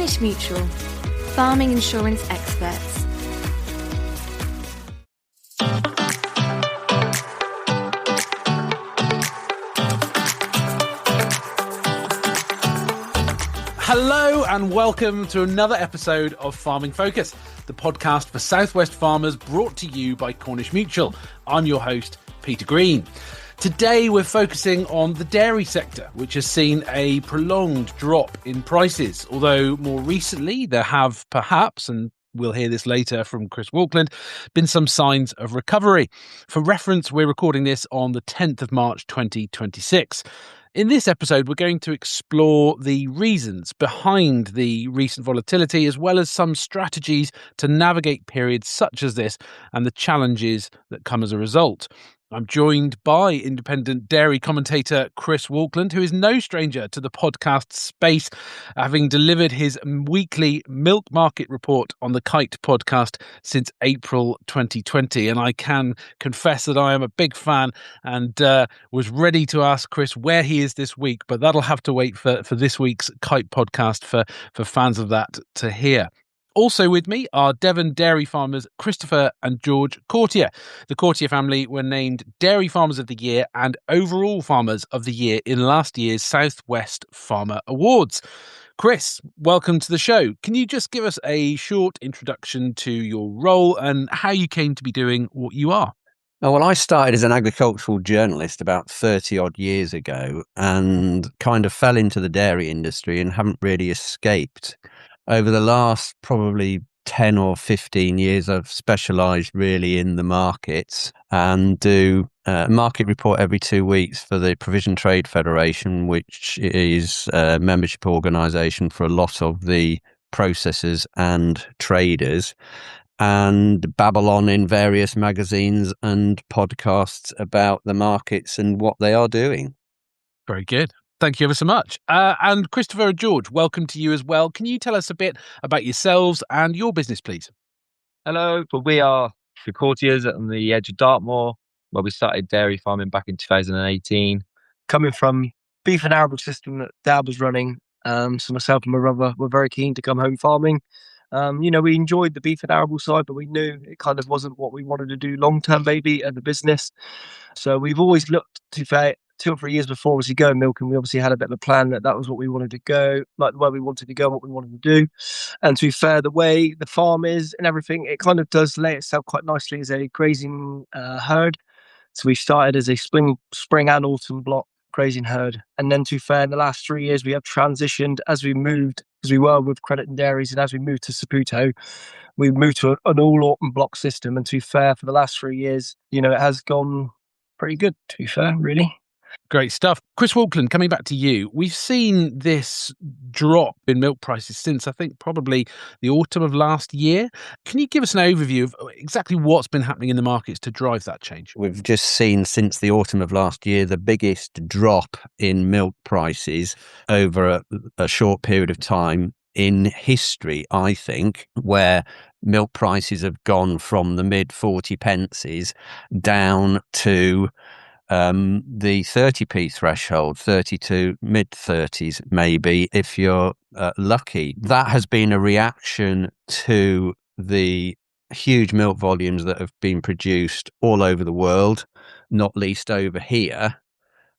Cornish Mutual, farming insurance experts. Hello and welcome to another episode of Farming Focus, the podcast for South West farmers brought to you by Cornish Mutual. I'm your host, Peter Green. Today we're focusing on the dairy sector, which has seen a prolonged drop in prices, although more recently there have perhaps, and we'll hear this later from Chris Walkland, been some signs of recovery. For reference, we're recording this on the 10th of March 2026. In this episode, we're going to explore the reasons behind the recent volatility, as well as some strategies to navigate periods such as this and the challenges that come as a result. I'm joined by independent dairy commentator Chris Walkland, who is no stranger to the podcast space, having delivered his weekly milk market report on the Kite podcast since April 2020. And I can confess that I am a big fan and was ready to ask Chris where he is this week, but that'll have to wait for this week's Kite podcast for fans of that to hear. Also with me are Devon dairy farmers Christopher and George Coutier. The Coutier family were named Dairy Farmers of the Year and Overall Farmers of the Year in last year's South West Farmer Awards. Chris, welcome to the show. Can you just give us a short introduction to your role and how you came to be doing what you are? Oh, well, I started as an agricultural journalist about 30 odd years ago and kind of fell into the dairy industry and haven't really escaped. Over the last probably 10 or 15 years, I've specialised really in the markets and do a market report every 2 weeks for the Provision Trade Federation, which is a membership organisation for a lot of the processors and traders, and babble on in various magazines and podcasts about the markets and what they are doing. Very good. Thank you ever so much. And Christopher and George, welcome to you as well. Can you tell us a bit about yourselves and your business, please? Hello, well, we are the Coutiers on the edge of Dartmoor, where we started dairy farming back in 2018. Coming from beef and arable system that Dad was running, so myself and my brother were very keen to come home farming. We enjoyed the beef and arable side, but we knew it kind of wasn't what we wanted to do long-term, maybe, as a business. So we've always looked to 2 or 3 years before obviously going milk, and we obviously had a bit of a plan that was what we wanted to go, like the way we wanted to go and what we wanted to do. And to be fair, the way the farm is and everything, it kind of does lay itself quite nicely as a grazing herd. So we started as a spring and autumn block grazing herd. And then to be fair, in the last 3 years, we have transitioned as we moved, as we were with Credit and Dairies, and as we moved to Saputo, we moved to an all autumn block system. And to be fair, for the last 3 years, it has gone pretty good, to be fair, really. Great stuff. Chris Walkland, coming back to you, we've seen this drop in milk prices since I think probably the autumn of last year. Can you give us an overview of exactly what's been happening in the markets to drive that change? We've just seen since the autumn of last year the biggest drop in milk prices over a short period of time in history, I think, where milk prices have gone from the mid 40 pences down to the 30p threshold, 30 to mid 30s maybe, if you're lucky. That has been a reaction to the huge milk volumes that have been produced all over the world, not least over here.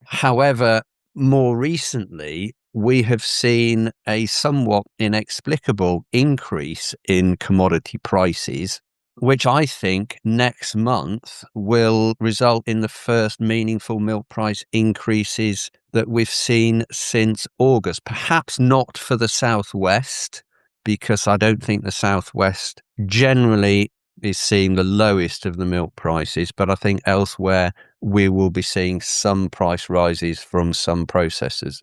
However, more recently, we have seen a somewhat inexplicable increase in commodity prices, which I think next month will result in the first meaningful milk price increases that we've seen since August. Perhaps not for the Southwest, because I don't think the Southwest generally is seeing the lowest of the milk prices, but I think elsewhere we will be seeing some price rises from some processors.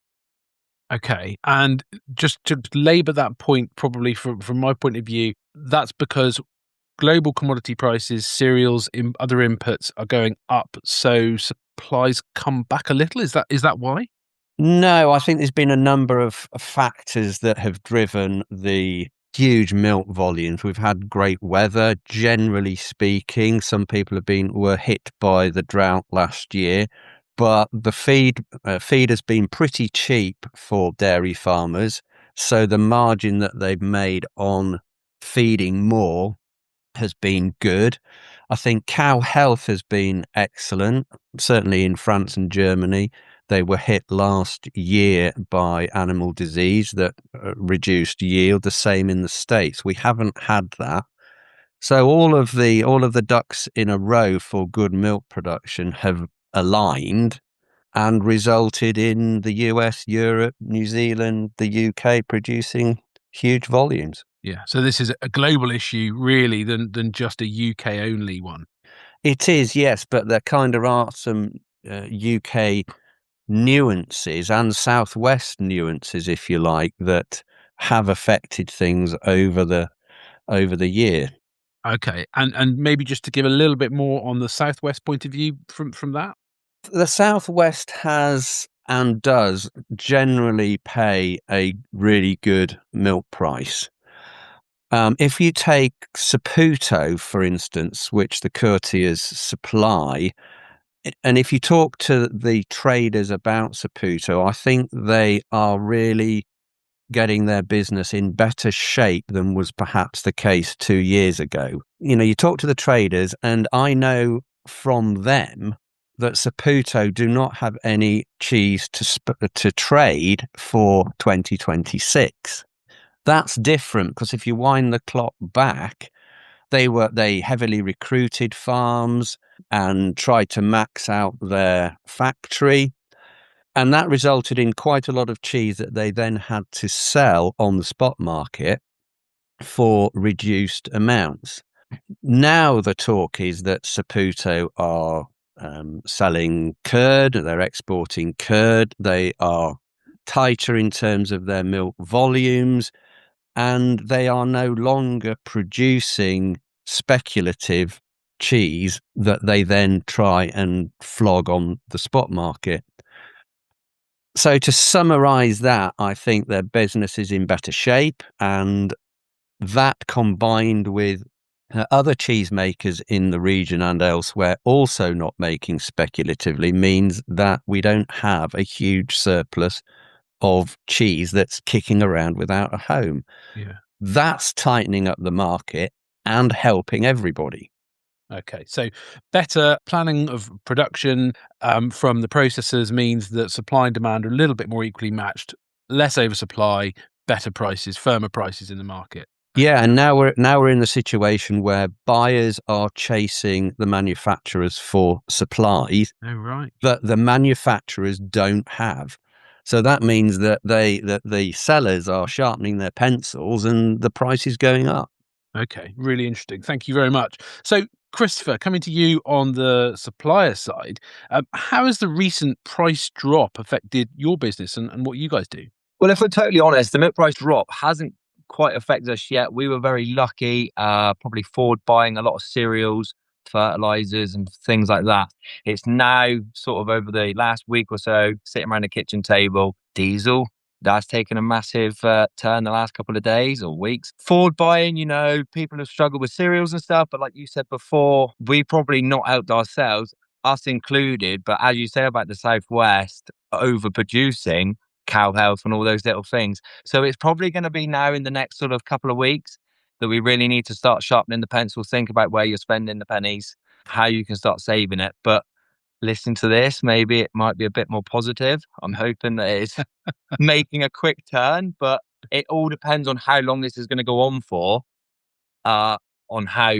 Okay, and just to labour that point, probably from my point of view, that's because global commodity prices, cereals, other inputs are going up, so supplies come back a little. Is that why? No, I think there's been a number of factors that have driven the huge milk volumes. We've had great weather, generally speaking. Some people were hit by the drought last year, but the feed has been pretty cheap for dairy farmers, So the margin that they've made on feeding more has been good. I think cow health has been excellent, certainly in France and Germany. They were hit last year by animal disease that reduced yield, the same in the States. We haven't had that. So all of the ducks in a row for good milk production have aligned and resulted in the US, Europe, New Zealand, the UK producing huge volumes. Yeah. So this is a global issue, really, than just a UK only one. It is, yes, but there kind of are some UK nuances and Southwest nuances, if you like, that have affected things over the year. Okay. And maybe just to give a little bit more on the Southwest point of view from that. The Southwest has and does generally pay a really good milk price. If you take Saputo, for instance, which the Coutiers supply, and if you talk to the traders about Saputo, I think they are really getting their business in better shape than was perhaps the case 2 years ago. You talk to the traders, and I know from them that Saputo do not have any cheese to trade for 2026. That's different because if you wind the clock back, they heavily recruited farms and tried to max out their factory. And that resulted in quite a lot of cheese that they then had to sell on the spot market for reduced amounts. Now the talk is that Saputo are selling curd, they're exporting curd, they are tighter in terms of their milk volumes, and they are no longer producing speculative cheese that they then try and flog on the spot market. So to summarize that, I think their business is in better shape, and that combined with other cheesemakers in the region and elsewhere also not making speculatively means that we don't have a huge surplus of cheese that's kicking around without a home. Yeah. That's tightening up the market and helping everybody. Okay, so better planning of production from the processors means that supply and demand are a little bit more equally matched, less oversupply, better prices, firmer prices in the market. Yeah, and now we're in the situation where buyers are chasing the manufacturers for supplies Oh, right. that the manufacturers don't have. So that means that the sellers are sharpening their pencils and the price is going up. Okay, really interesting. Thank you very much. So, Christopher, coming to you on the supplier side, how has the recent price drop affected your business and what you guys do? Well, if we're totally honest, the milk price drop hasn't quite affected us yet. We were very lucky, probably forward buying a lot of cereals, fertilizers, and things like that. It's now sort of over the last week or so, sitting around the kitchen table, diesel. That's taken a massive turn the last couple of days or weeks. Forward buying, people have struggled with cereals and stuff. But like you said before, we probably not helped ourselves, us included. But as you say about the Southwest overproducing, cow health and all those little things. So it's probably going to be now in the next sort of couple of weeks that we really need to start sharpening the pencil, think about where you're spending the pennies, how you can start saving it. But listening to this, maybe it might be a bit more positive. I'm hoping that it's making a quick turn, but it all depends on how long this is going to go on for, on how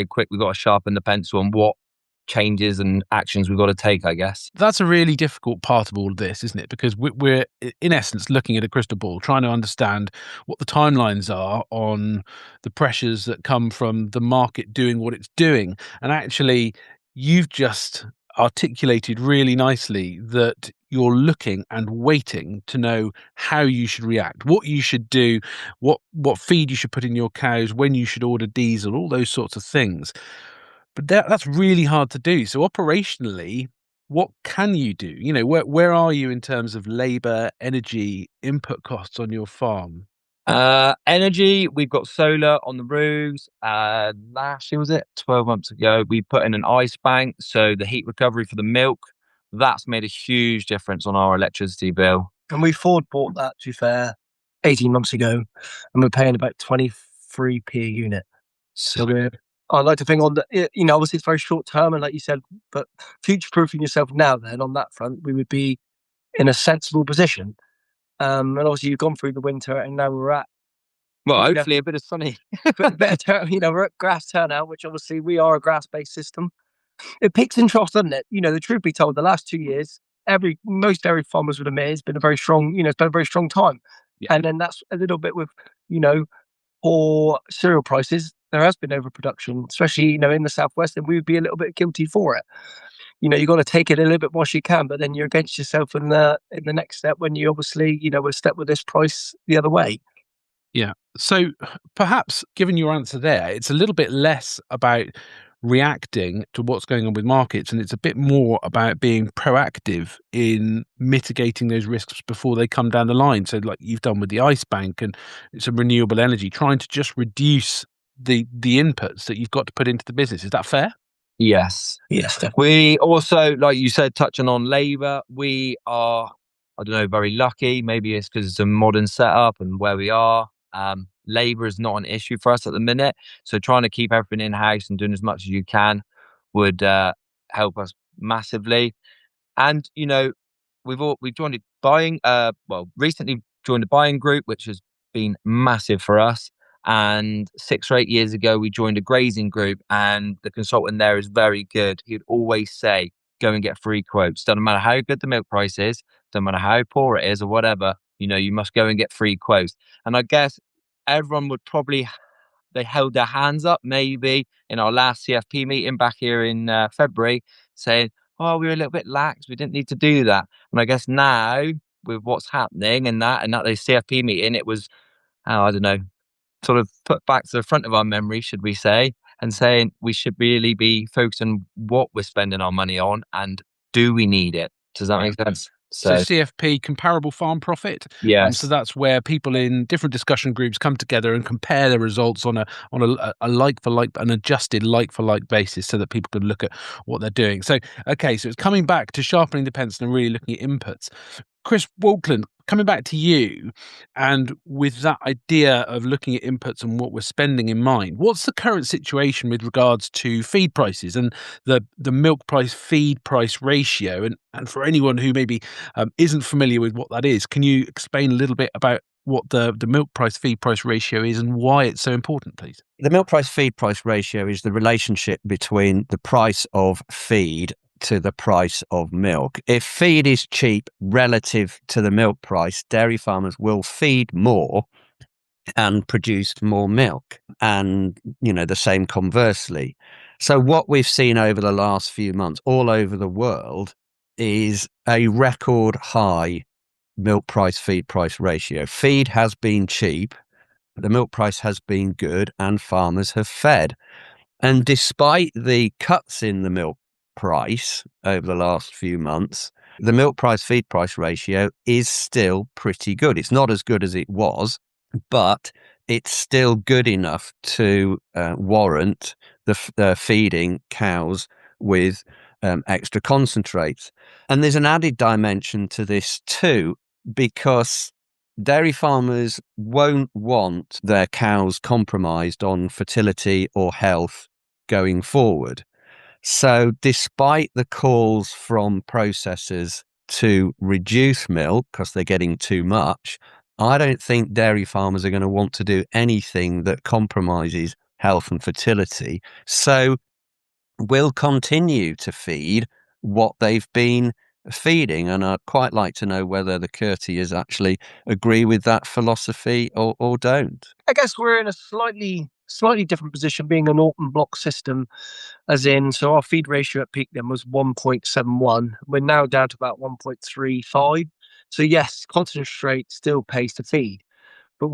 quick we've got to sharpen the pencil and what changes and actions we've got to take, I guess. That's a really difficult part of all of this, isn't it? Because we're in essence looking at a crystal ball, trying to understand what the timelines are on the pressures that come from the market doing what it's doing. And actually, you've just articulated really nicely that you're looking and waiting to know how you should react, what you should do, what feed you should put in your cows, when you should order diesel, all those sorts of things. But that's really hard to do. So operationally, what can you do? Where are you in terms of labor, energy, input costs on your farm? Energy, we've got solar on the roofs. Last year, was it 12 months ago, we put in an ice bank, so the heat recovery for the milk, that's made a huge difference on our electricity bill. And we forward bought that, to be fair, 18 months ago, and we're paying about 23p a unit. So I'd like to think on the, obviously it's very short term, and like you said, but future proofing yourself now, then on that front, we would be in a sensible position. And obviously you've gone through the winter, and now we're at hopefully a bit of sunny. better. We're at grass turnout, which obviously we are a grass-based system. It peaks and troughs, doesn't it? The truth be told, the last 2 years, most dairy farmers would admit it's been a very strong, it's been a very strong time. Yeah. And then that's a little bit with, poor cereal prices. There has been overproduction, especially, in the southwest, and we would be a little bit guilty for it. You've got to take it a little bit whilst you can, but then you're against yourself in the next step when you obviously, will step with this price the other way. Yeah. So perhaps given your answer there, it's a little bit less about reacting to what's going on with markets, and it's a bit more about being proactive in mitigating those risks before they come down the line. So like you've done with the ice bank and some renewable energy, trying to just reduce the inputs that you've got to put into the business. Is that fair? Yes. Definitely. We also, like you said, touching on labour, we are, I don't know, very lucky. Maybe it's because it's a modern setup and where we are. Labour is not an issue for us at the minute. So trying to keep everything in-house and doing as much as you can would help us massively. And, we've joined a buying, recently joined a buying group, which has been massive for us. And 6 or 8 years ago, we joined a grazing group, and the consultant there is very good. He'd always say, go and get free quotes. Doesn't matter how good the milk price is, doesn't matter how poor it is or whatever, you must go and get free quotes. And I guess everyone would probably, they held their hands up maybe in our last CFP meeting back here in February, saying, oh, we were a little bit lax, we didn't need to do that. And I guess now with what's happening and that the CFP meeting, it was, I don't know, sort of put back to the front of our memory, should we say, and saying we should really be focused on what we're spending our money on and do we need it? Does that make sense? So CFP, comparable farm profit. Yes. So that's where people in different discussion groups come together and compare their results on a like for like, an adjusted like for like basis, so that people can look at what they're doing. So okay, so it's coming back to sharpening the pencil and really looking at inputs. Chris Walkland, coming back to you, and with that idea of looking at inputs and what we're spending in mind, what's the current situation with regards to feed prices and the milk price feed price ratio? And for anyone who maybe isn't familiar with what that is, can you explain a little bit about what the milk price feed price ratio is and why it's so important, please? The milk price feed price ratio is the relationship between the price of feed to the price of milk. If feed is cheap relative to the milk price, dairy farmers will feed more and produce more milk, and the same conversely. So what we've seen over the last few months all over the world is a record high milk price feed price ratio. Feed has been cheap, the milk price has been good, and farmers have fed. And despite the cuts in the milk price over the last few months, the milk price feed price ratio is still pretty good. It's not as good as it was, but it's still good enough to warrant the feeding cows with extra concentrates. And there's an added dimension to this too, because dairy farmers won't want their cows compromised on fertility or health going forward. So despite the calls from processors to reduce milk because they're getting too much, I don't think dairy farmers are going to want to do anything that compromises health and fertility. So we'll continue to feed what they've been feeding. And I'd quite like to know whether the Coutiers actually agree with that philosophy or don't. I guess we're in a slightly different position, being an Orton block system, as in, so our feed ratio at peak then was 1.71. We're now down to about 1.35. So yes, concentrate still pays to feed, but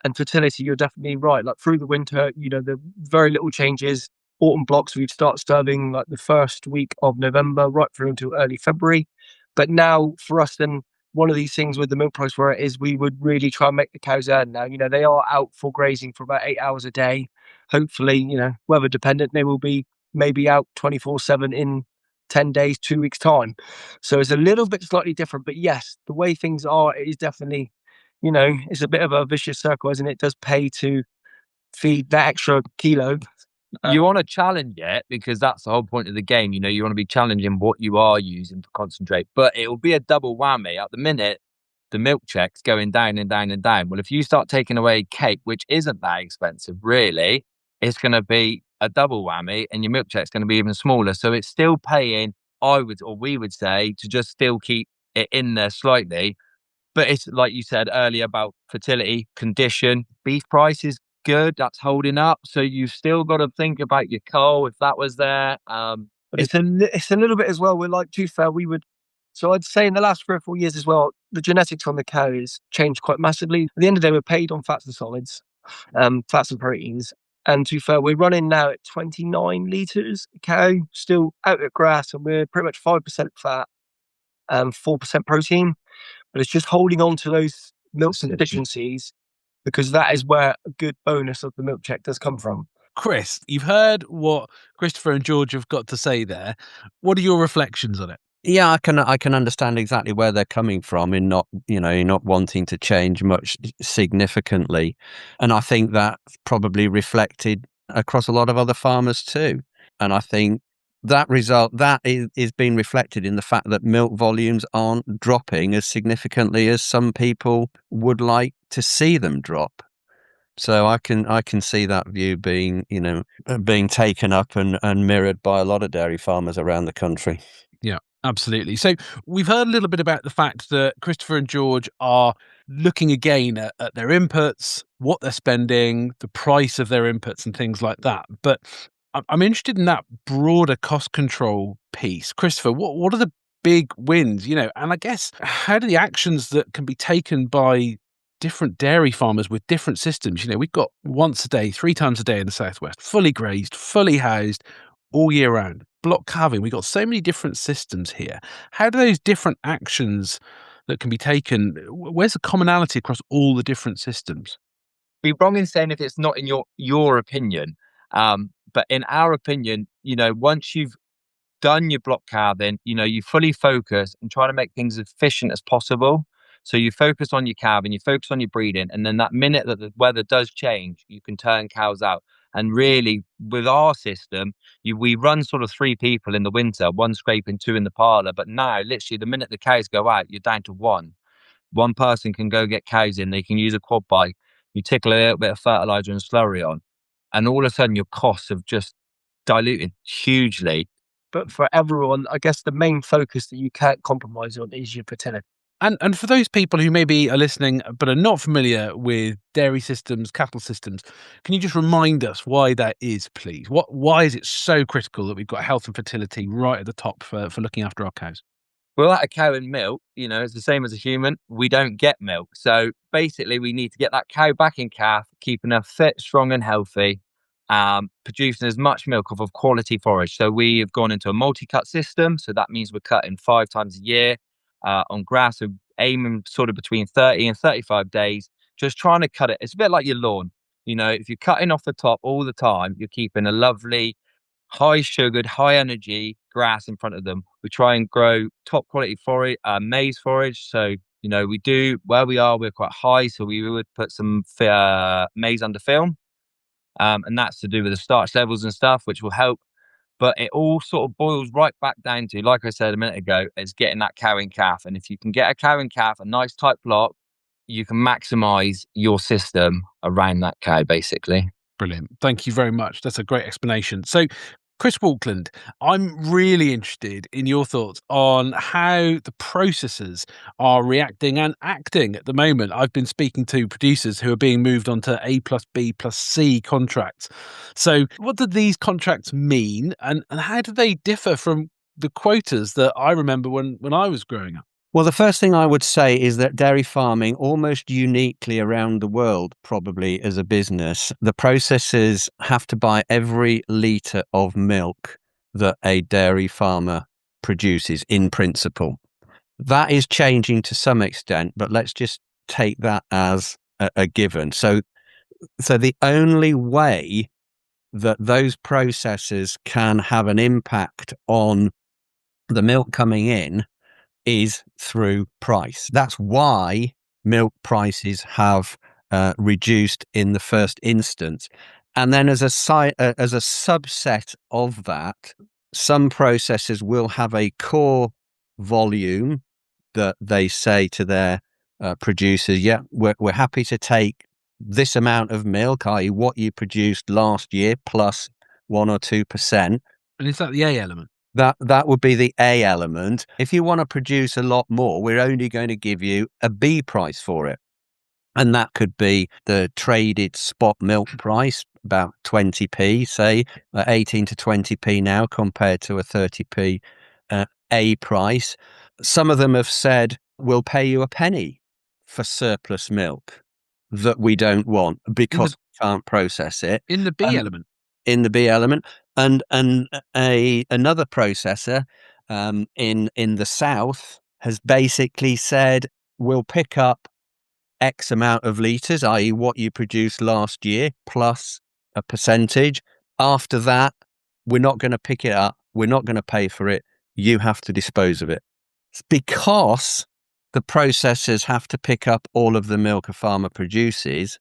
and fertility, you're definitely right. Like through the winter, the very little changes. Autumn blocks, we'd start serving like the first week of November right through until early February. But now for us, then one of these things with the milk price where it is, we would really try and make the cows earn now. They are out for grazing for about 8 hours a day. Hopefully, weather dependent, they will be maybe out 24/7 in 10 days, 2 weeks time. So it's a little bit slightly different, but yes, the way things are, it is definitely, it's a bit of a vicious circle, isn't it? It does pay to feed that extra kilo. You want to challenge it because that's the whole point of the game. You want to be challenging what you are using for concentrate, but it will be a double whammy. At the minute, the milk check's going down and down and down. Well, if you start taking away cake, which isn't that expensive, really, it's going to be a double whammy and your milk check's going to be even smaller. So it's still paying, we would say, to just still keep it in there slightly. But it's like you said earlier about fertility, condition, beef price is good. That's holding up. So you've still got to think about your coal if that was there. But it's a little bit as well. We're like, too fair, so I'd say in the last 3 or 4 years as well, the genetics on the cow has changed quite massively. At the end of the day, we're paid on fats and solids, fats and proteins. And to be fair, we're running now at 29 litres a cow, still out at grass, and we're pretty much 5% fat, 4% protein. But it's just holding on to those milk deficiencies, because that is where a good bonus of the milk check does come from. Chris, you've heard what Christopher and George have got to say there. What are your reflections on it? Yeah, I can understand exactly where they're coming from in not wanting to change much significantly. And I think that's probably reflected across a lot of other farmers too. And I think that is being reflected in the fact that milk volumes aren't dropping as significantly as some people would like to see them drop. So I can see that view being taken up and mirrored by a lot of dairy farmers around the country. Yeah, absolutely. So we've heard a little bit about the fact that Christopher and George are looking again at their inputs, what they're spending, the price of their inputs and things like that. But I'm interested in that broader cost control piece. Christopher, what are the big wins? And I guess how do the actions that can be taken by different dairy farmers with different systems? We've got once a day, 3 times a day in the southwest, fully grazed, fully housed, all year round. Block calving, we've got so many different systems here. How do those different actions that can be taken, where's the commonality across all the different systems? Be wrong in saying if it's not in your opinion. But in our opinion, once you've done your block calving, you fully focus and try to make things as efficient as possible. So you focus on your calving, you focus on your breeding, and then that minute that the weather does change, you can turn cows out. And really, with our system, we run sort of 3 people in the winter, 1 scraping, 2 in the parlour. But now, literally, the minute the cows go out, you're down to 1. One person can go get cows in. They can use a quad bike. You tickle a little bit of fertilizer and slurry on, and all of a sudden your costs have just diluted hugely. But for everyone, I guess the main focus that you can't compromise on is your fertility. And for those people who maybe are listening but are not familiar with dairy systems, cattle systems, can you just remind us why that is, please? Why is it so critical that we've got health and fertility right at the top for looking after our cows? Without a cow and milk, it's the same as a human. We don't get milk. So basically, we need to get that cow back in calf, keeping her fit, strong and healthy, producing as much milk of quality forage. So we have gone into a multi-cut system. So that means we're cutting 5 times a year on grass. So aiming sort of between 30 and 35 days, just trying to cut it. It's a bit like your lawn. If you're cutting off the top all the time, you're keeping a lovely high sugared, high energy grass in front of them. We try and grow top quality forage, maize forage. So, we do where we are, we're quite high. So we would put some maize under film. And that's to do with the starch levels and stuff, which will help. But it all sort of boils right back down to, like I said a minute ago, is getting that cow and calf. And if you can get a cow and calf, a nice tight block, you can maximize your system around that cow, basically. Brilliant. Thank you very much. That's a great explanation. So, Chris Walkland, I'm really interested in your thoughts on how the processors are reacting and acting at the moment. I've been speaking to producers who are being moved onto A plus B plus C contracts. So what do these contracts mean, and how do they differ from the quotas that I remember when I was growing up? Well, the first thing I would say is that dairy farming, almost uniquely around the world, probably as a business, the processors have to buy every litre of milk that a dairy farmer produces in principle. That is changing to some extent, but let's just take that as a given. So the only way that those processors can have an impact on the milk coming in is through price. That's why milk prices have reduced in the first instance. And then as a subset of that, some processors will have a core volume that they say to their producers, yeah, we're happy to take this amount of milk, i.e. what you produced last year plus 1 or 2%. And is that the A element? That would be the A element. If you want to produce a lot more, we're only going to give you a B price for it. And that could be the traded spot milk price, about 20p, say, 18 to 20p now compared to a 30p A price. Some of them have said, we'll pay you a penny for surplus milk that we don't want because we can't process it. In the B element? In the B element. And another processor in the south has basically said, we'll pick up X amount of litres, i.e. what you produced last year, plus a percentage. After that, we're not going to pick it up. We're not going to pay for it. You have to dispose of it. It's because the processors have to pick up all of the milk a farmer produces.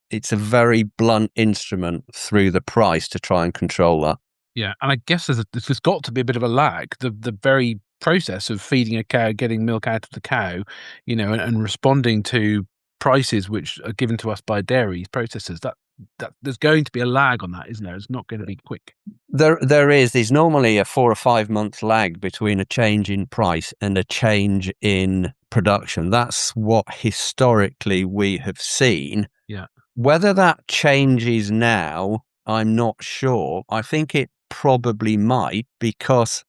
It's a very blunt instrument through the price to try and control that. Yeah, and I guess there's got to be a bit of a lag. The very process of feeding a cow, getting milk out of the cow, and responding to prices which are given to us by dairy processors, that there's going to be a lag on that, isn't there? It's not going to be quick. There's normally a 4 or 5 month lag between a change in price and a change in production. That's what historically we have seen. Yeah. Whether that changes now, I'm not sure. I think it probably might, because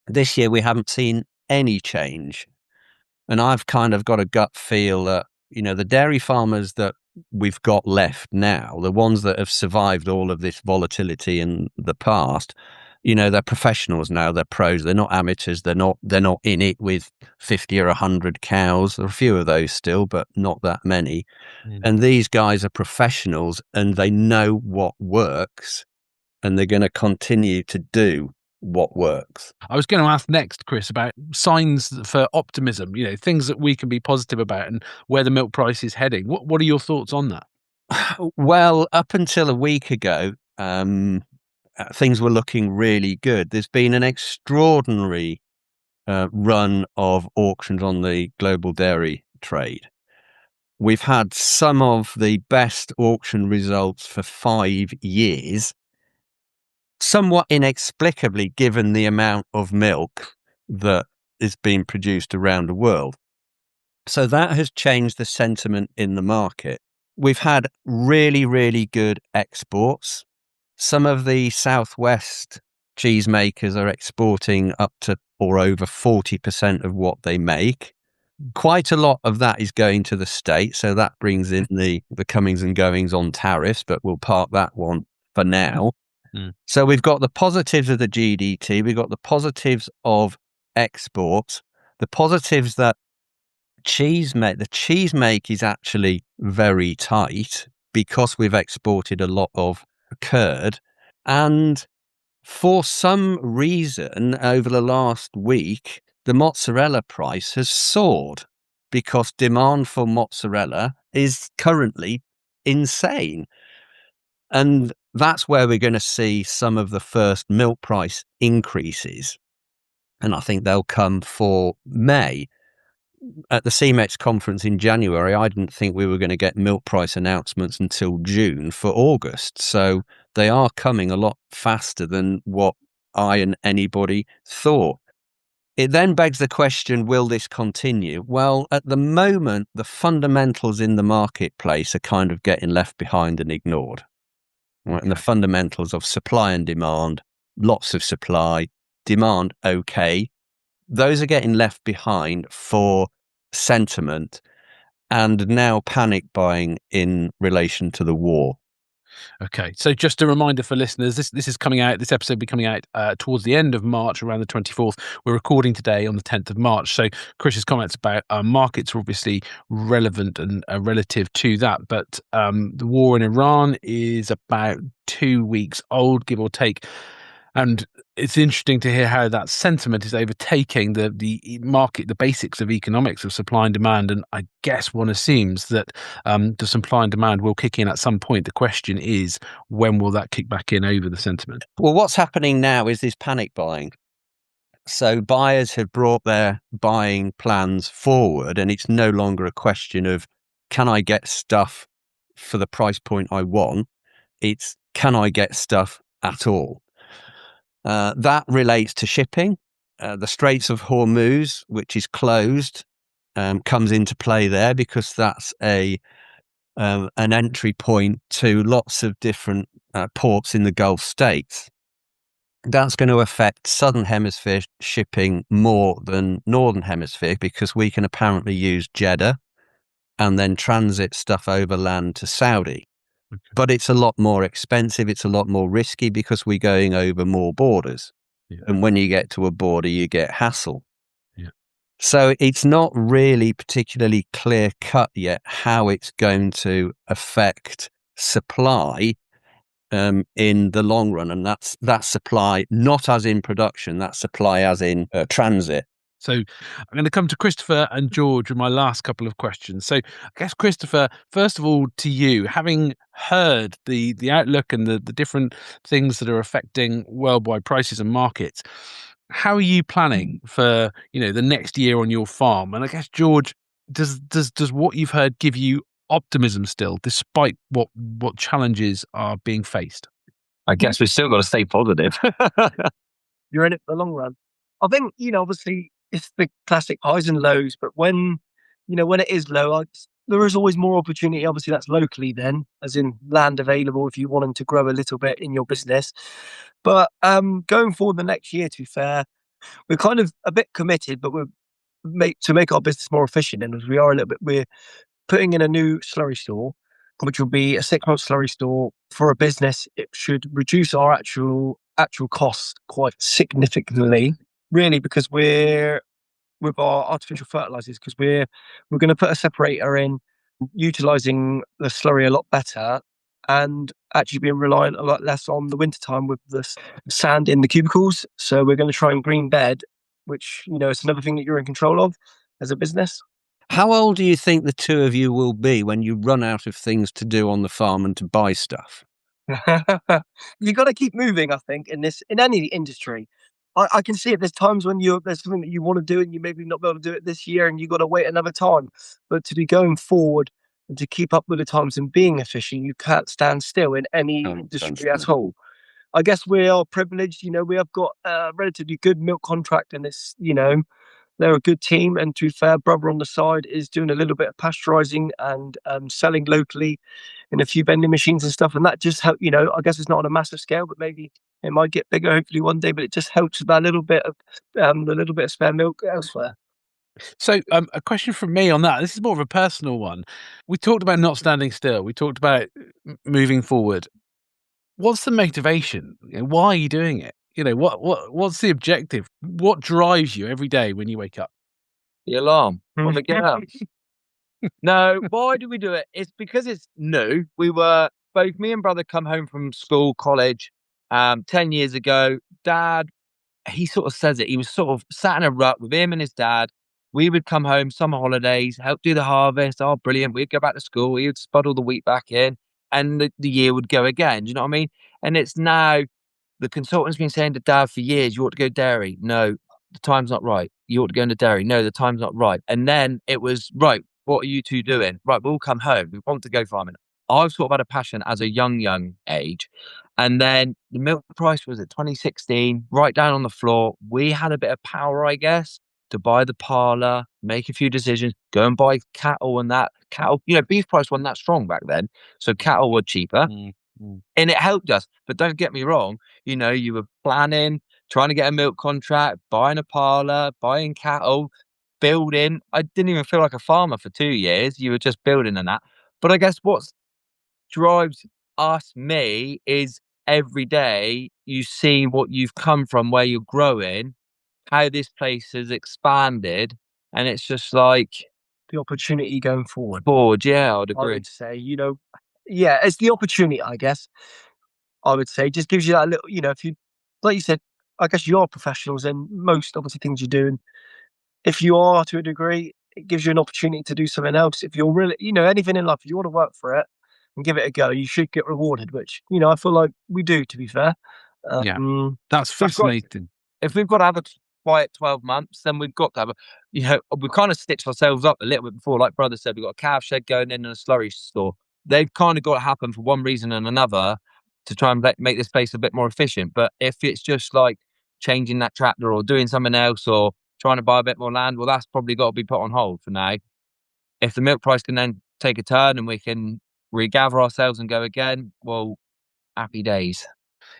this year we haven't seen any change. And I've kind of got a gut feel that, the dairy farmers that we've got left now, the ones that have survived all of this volatility in the past, they're professionals now, they're pros, they're not amateurs, they're not in it with 50 or 100 cows. There are a few of those still, but not that many. And these guys are professionals and they know what works, and they're going to continue to do what works. I was going to ask next, Chris, about signs for optimism, things that we can be positive about and where the milk price is heading. What are your thoughts on that? Well, up until a week ago, things were looking really good. There's been an extraordinary run of auctions on the global dairy trade. We've had some of the best auction results for 5 years, somewhat inexplicably given the amount of milk that is being produced around the world. So that has changed the sentiment in the market. We've had really, really good exports. Some of the Southwest cheesemakers are exporting up to or over 40% of what they make. Quite a lot of that is going to the States, so that brings in the comings and goings on tariffs, but we'll park that one for now. So we've got the positives of the GDT, we've got the positives of exports, the positives that the cheese make is actually very tight because we've exported a lot of curd. And for some reason, over the last week, the mozzarella price has soared because demand for mozzarella is currently insane. And that's where we're going to see some of the first milk price increases. And I think they'll come for May. At the CMEX conference in January, I didn't think we were going to get milk price announcements until June for August. So they are coming a lot faster than what I and anybody thought. It then begs the question, will this continue? Well, at the moment, the fundamentals in the marketplace are kind of getting left behind and ignored. Right? And the fundamentals of supply and demand, lots of supply, demand okay, those are getting left behind for sentiment and now panic buying in relation to the war. Okay, so just a reminder for listeners, this is coming out, this episode will be coming out towards the end of March, around the 24th. We're recording today on the 10th of March. So Chris's comments about markets are obviously relevant and relative to that. But the war in Iran is about 2 weeks old, give or take. And it's interesting to hear how that sentiment is overtaking the market, the basics of economics of supply and demand. And I guess one assumes that the supply and demand will kick in at some point. The question is, when will that kick back in over the sentiment? Well, what's happening now is this panic buying. So buyers have brought their buying plans forward, and it's no longer a question of, can I get stuff for the price point I want? It's, can I get stuff at all? That relates to shipping. The Straits of Hormuz, which is closed, comes into play there because that's an entry point to lots of different ports in the Gulf states. That's going to affect Southern Hemisphere shipping more than Northern Hemisphere because we can apparently use Jeddah and then transit stuff overland to Saudi. Okay. But it's a lot more expensive. It's a lot more risky because we're going over more borders. Yeah. And when you get to a border, you get hassle. Yeah. So it's not really particularly clear cut yet how it's going to affect supply in the long run, and that's that supply not as in production, that supply as in transit. So I'm going to come to Christopher and George with my last couple of questions. So I guess, Christopher, first of all, to you, having heard the outlook and the different things that are affecting worldwide prices and markets, how are you planning for the next year on your farm? And I guess, George, does what you've heard give you optimism still, despite what challenges are being faced? I guess we've still got to stay positive. You're in it for the long run. I think, obviously it's the classic highs and lows, but when it is low, there is always more opportunity. Obviously that's locally then, as in land available if you wanted to grow a little bit in your business. But going forward the next year, to be fair, we're kind of a bit committed, but to make our business more efficient. And as we are a little bit, we're putting in a new slurry store, which will be a 6-month slurry store for a business. It should reduce our actual costs quite significantly, really, because we're with our artificial fertilizers, because we're going to put a separator in, utilizing the slurry a lot better, and actually being reliant a lot less on the wintertime with the sand in the cubicles. So we're going to try and green bed, which is another thing that you're in control of as a business. How old do you think the two of you will be when you run out of things to do on the farm and to buy stuff? You got to keep moving, I think, in any industry. I can see it. There's times when there's something that you want to do and you maybe not be able to do it this year and you got to wait another time. But to be going forward and to keep up with the times and being efficient, you can't stand still in any industry at all. I guess we are privileged. We have got a relatively good milk contract, and it's they're a good team, and to be fair, brother on the side is doing a little bit of pasteurizing and selling locally in a few vending machines and stuff. And that just help. I guess it's not on a massive scale, but maybe it might get bigger hopefully one day. But it just helps with that little bit of spare milk elsewhere. So a question from me on that. This is more of a personal one. We talked about not standing still. We talked about moving forward. What's the motivation? Why are you doing it? What's the objective? What drives you every day when you wake up? The alarm. Want to get up? No, why do we do it? It's because it's new. We were both, me and brother, come home from school, college, 10 years ago. Dad, he sort of says it. He was sort of sat in a rut with him and his dad. We would come home summer holidays, help do the harvest. Oh, brilliant. We'd go back to school. He would spud all the wheat back in, and the year would go again. Do you know what I mean? And it's now, the consultant's been saying to Dad for years, you ought to go dairy. No, the time's not right. You ought to go into dairy. No, the time's not right. And then it was, right, what are you two doing? Right, we'll come home. We want to go farming. I've sort of had a passion as a young age. And then the milk price was at 2016, right down on the floor. We had a bit of power, I guess, to buy the parlour, make a few decisions, go and buy cattle and that. Cattle, beef price wasn't that strong back then. So cattle were cheaper. And it helped us. But don't get me wrong, you were planning, trying to get a milk contract, buying a parlour, buying cattle, building. I didn't even feel like a farmer for 2 years. You were just building and that. But I guess what drives me, is every day you see what you've come from, where you're growing, how this place has expanded. And it's just like the opportunity going forward. Yeah, I'd agree. I would say, it's the opportunity, I guess. I would say just gives you that little, if you like you said, I guess you are professionals in most obviously things you do. And if you are to a degree, it gives you an opportunity to do something else. If you're really, anything in life, if you want to work for it and give it a go, you should get rewarded, which, I feel like we do, to be fair. Yeah, that's We've got- fascinating. if we've got to have a quiet 12 months, then we've got to have we've kind of stitched ourselves up a little bit before. Like brother said, we've got a calf shed going in and a slurry store. They've kind of got to happen for one reason and another to try and make this place a bit more efficient. But if it's just like changing that tractor or doing something else or trying to buy a bit more land, well, that's probably got to be put on hold for now. If the milk price can then take a turn and we can regather ourselves and go again, well, happy days.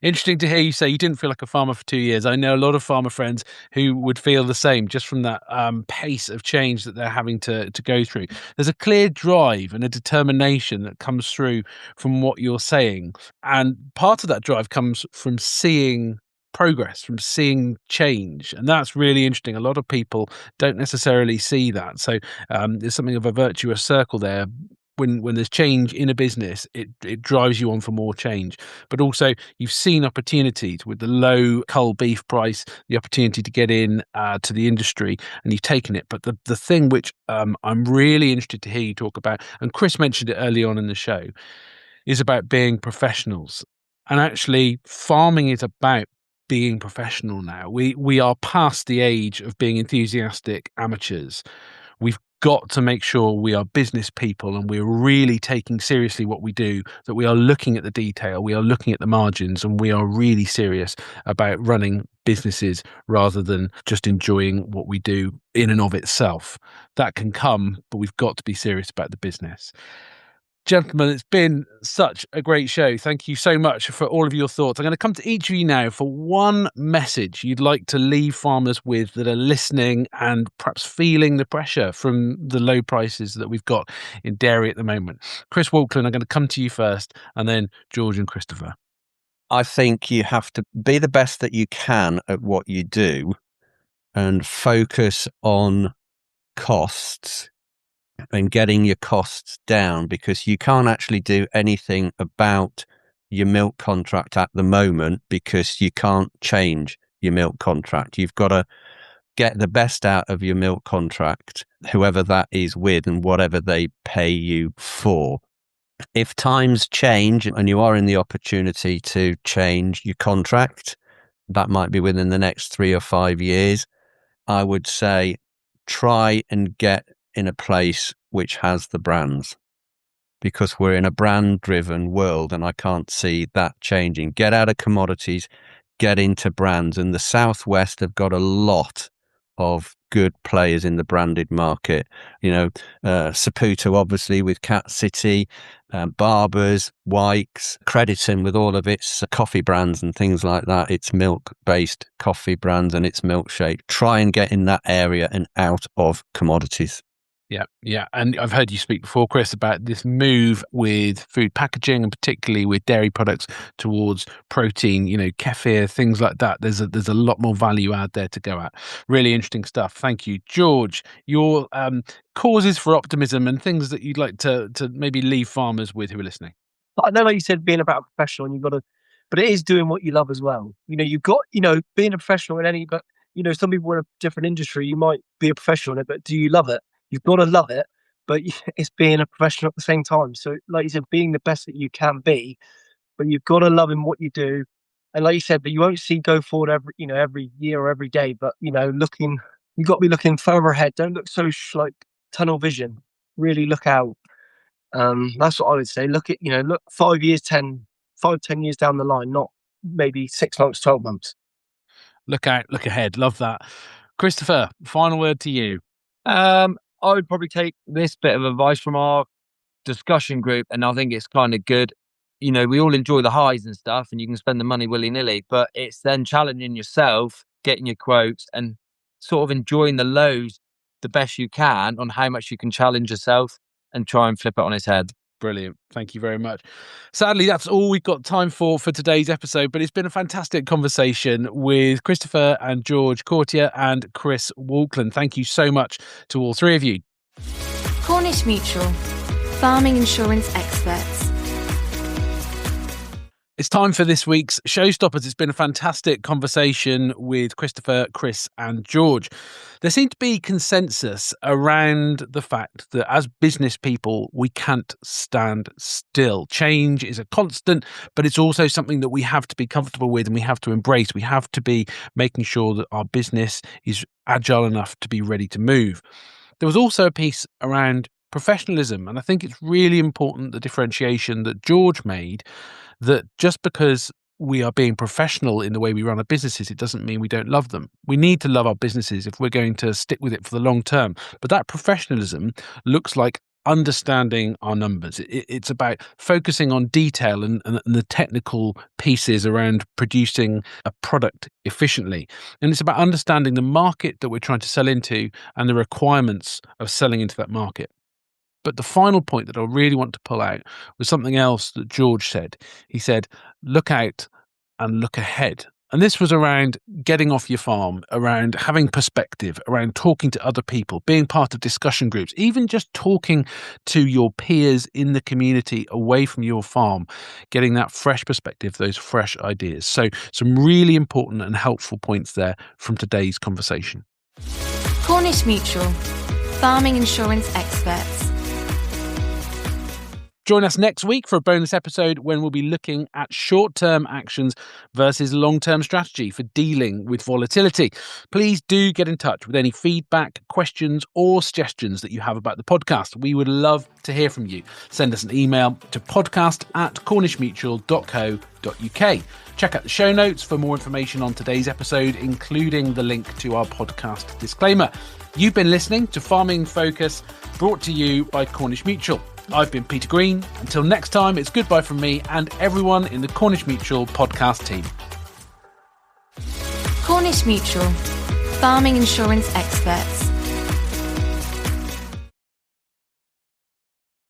Interesting to hear you say you didn't feel like a farmer for 2 years. I know a lot of farmer friends who would feel the same just from that pace of change that they're having to go through. There's a clear drive and a determination that comes through from what you're saying. And part of that drive comes from seeing progress, from seeing change. And that's really interesting. A lot of people don't necessarily see that. So there's something of a virtuous circle there. When there's change in a business, it drives you on for more change. But also, you've seen opportunities with the low cull beef price, the opportunity to get in to the industry, and you've taken it. But the thing which I'm really interested to hear you talk about, and Chris mentioned it early on in the show, is about being professionals. And actually, farming is about being professional now. We are past the age of being enthusiastic amateurs. We've got to make sure we are business people and we're really taking seriously what we do, that we are looking at the detail, we are looking at the margins, and we are really serious about running businesses rather than just enjoying what we do in and of itself. That can come, but we've got to be serious about the business. Gentlemen, it's been such a great show. Thank you so much for all of your thoughts. I'm going to come to each of you now for one message you'd like to leave farmers with that are listening and perhaps feeling the pressure from the low prices that we've got in dairy at the moment. Chris Walkland, I'm going to come to you first, and then George and Christopher. I think you have to be the best that you can at what you do and focus on costs and getting your costs down, because you can't actually do anything about your milk contract at the moment because you can't change your milk contract. You've got to get the best out of your milk contract, whoever that is with and whatever they pay you for. If times change and you are in the opportunity to change your contract, that might be within the next 3 or 5 years, I would say try and get in a place which has the brands, because we're in a brand-driven world and I can't see that changing. Get out of commodities, get into brands, and the Southwest have got a lot of good players in the branded market. Saputo obviously with Cat City, Barbers, Wykes, Crediton with all of its coffee brands and things like that. It's milk-based coffee brands and it's milkshake. Try and get in that area and out of commodities. Yeah. And I've heard you speak before, Chris, about this move with food packaging and particularly with dairy products towards protein, kefir, things like that. There's a lot more value add there to go at. Really interesting stuff. Thank you. George, your causes for optimism and things that you'd like to maybe leave farmers with who are listening. I know, like you said, being about a professional, and but it is doing what you love as well. You've got, being a professional in any, but, some people in a different industry, you might be a professional in it, but do you love it? You've got to love it, but it's being a professional at the same time. So, like you said, being the best that you can be, but you've got to love in what you do. And like you said, but you won't go forward every year or every day. But you've got to be looking further ahead. Don't look so like tunnel vision. Really look out. That's what I would say. Look 5 years, 10 years down the line, not maybe 6 months, 12 months. Look out, look ahead. Love that. Christopher, final word to you. I would probably take this bit of advice from our discussion group, and I think it's kind of good. We all enjoy the highs and stuff, and you can spend the money willy-nilly, but it's then challenging yourself, getting your quotes, and sort of enjoying the lows the best you can on how much you can challenge yourself and try and flip it on its head. Brilliant. Thank you very much. Sadly, that's all we've got time for today's episode, but it's been a fantastic conversation with Christopher and George Coutier and Chris Walkland. Thank you so much to all three of you. Cornish Mutual, farming insurance experts. It's time for this week's Showstoppers. It's been a fantastic conversation with Christopher, Chris and George. There seemed to be consensus around the fact that as business people, we can't stand still. Change is a constant, but it's also something that we have to be comfortable with and we have to embrace. We have to be making sure that our business is agile enough to be ready to move. There was also a piece around professionalism, and I think it's really important, the differentiation that George made, that just because we are being professional in the way we run our businesses, it doesn't mean we don't love them. We need to love our businesses if we're going to stick with it for the long term. But that professionalism looks like understanding our numbers. It's about focusing on detail and the technical pieces around producing a product efficiently. And it's about understanding the market that we're trying to sell into and the requirements of selling into that market. But the final point that I really want to pull out was something else that George said. He said, look out and look ahead. And this was around getting off your farm, around having perspective, around talking to other people, being part of discussion groups, even just talking to your peers in the community away from your farm, getting that fresh perspective, those fresh ideas. So some really important and helpful points there from today's conversation. Cornish Mutual, farming insurance experts. Join us next week for a bonus episode when we'll be looking at short-term actions versus long-term strategy for dealing with volatility. Please do get in touch with any feedback, questions or suggestions that you have about the podcast. We would love to hear from you. Send us an email to podcast@cornishmutual.co.uk. Check out the show notes for more information on today's episode, including the link to our podcast disclaimer. You've been listening to Farming Focus, brought to you by Cornish Mutual. I've been Peter Green. Until next time, it's goodbye from me and everyone in the Cornish Mutual podcast team. Cornish Mutual, farming insurance experts.